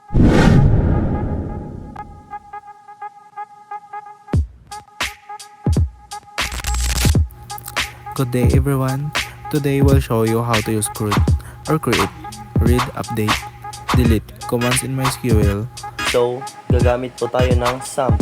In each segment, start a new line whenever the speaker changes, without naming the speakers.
Good day everyone. Today we'll show you how to use CRUD or create, read, update, delete commands in MySQL.
So, gagamit po tayo ng SUM.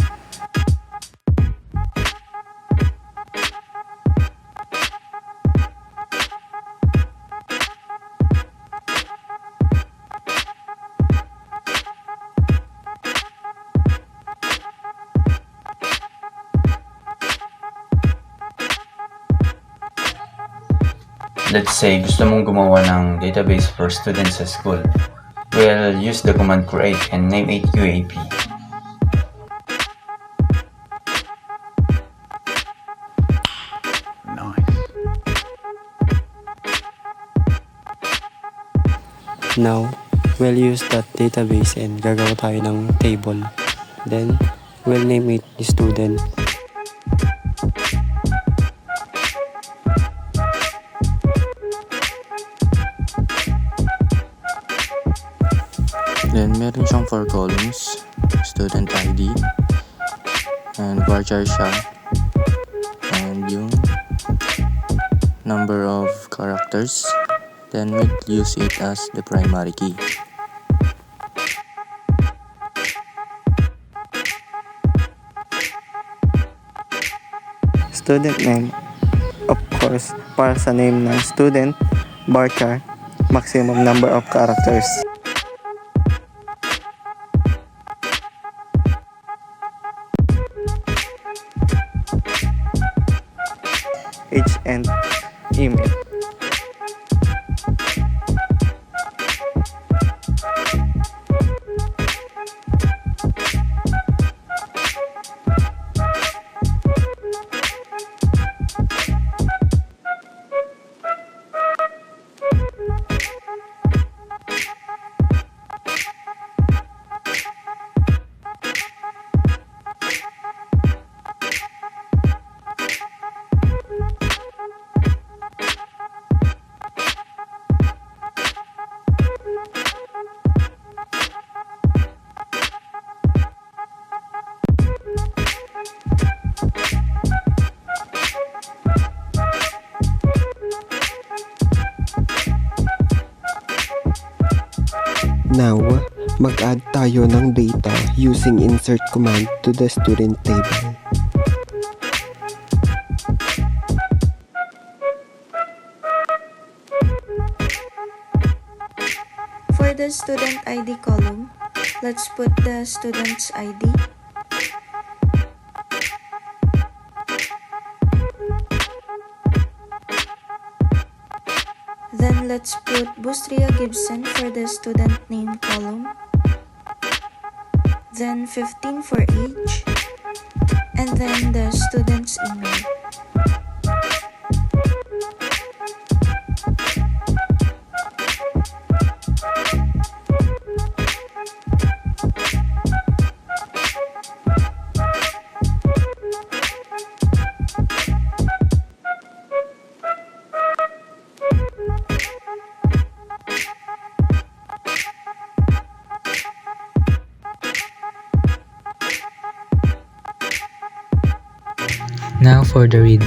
Let's say gusto mong gumawa ng database for students sa school. We'll use the command create and name it UAP.
Now, we'll use that database and gagawa tayo ng table. Then, we'll name it student. Then, meron siyang 4 columns. Student ID. And varchar siya. And yung number of characters. Then, we'll use it as the primary key. Student name. Of course, para sa name ng student, varchar, maximum number of characters. Age and email.
Now, mag-add tayo ng data using insert command to the student table.
For the student ID column, let's put the student's ID. Then let's put Bustria Gibson for the student name column. Then 15 for age. And then the student's email.
Now for the read.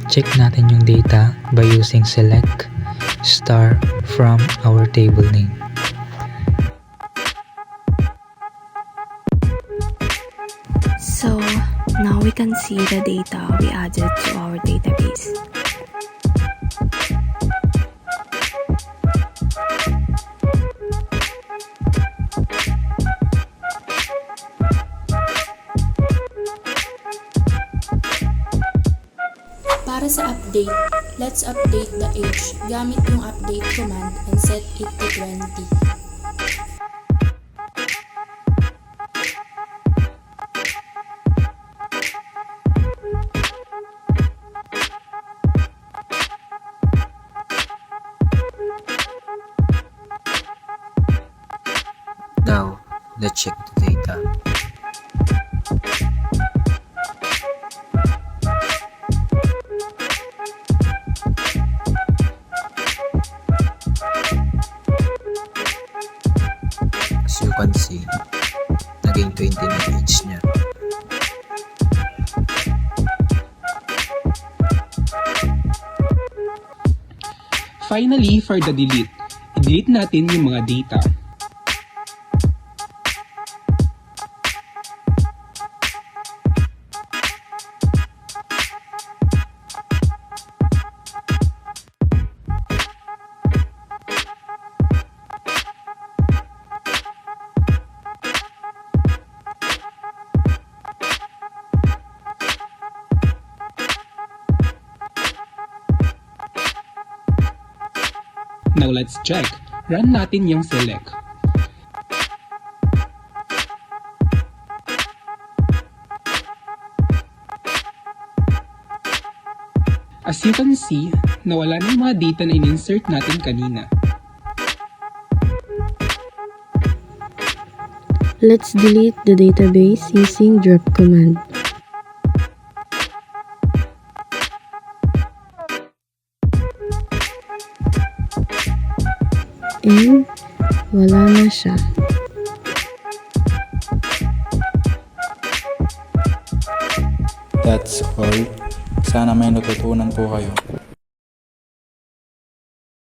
Check natin yung data by using select star from our table name.
So now we can see the data we added to our database.
Para sa update, let's update the age gamit yung update command and set it to 20.
Now, let's check the data. As you napansin, naging 20 na age niya.
Finally, for the delete, i-delete natin yung mga data. Now let's check. Run natin yung select. As you can see, nawala na yung mga data na in-insert natin kanina.
Let's delete the database using drop command. And wala na siya.
That's all. Sana may natutunan po kayo.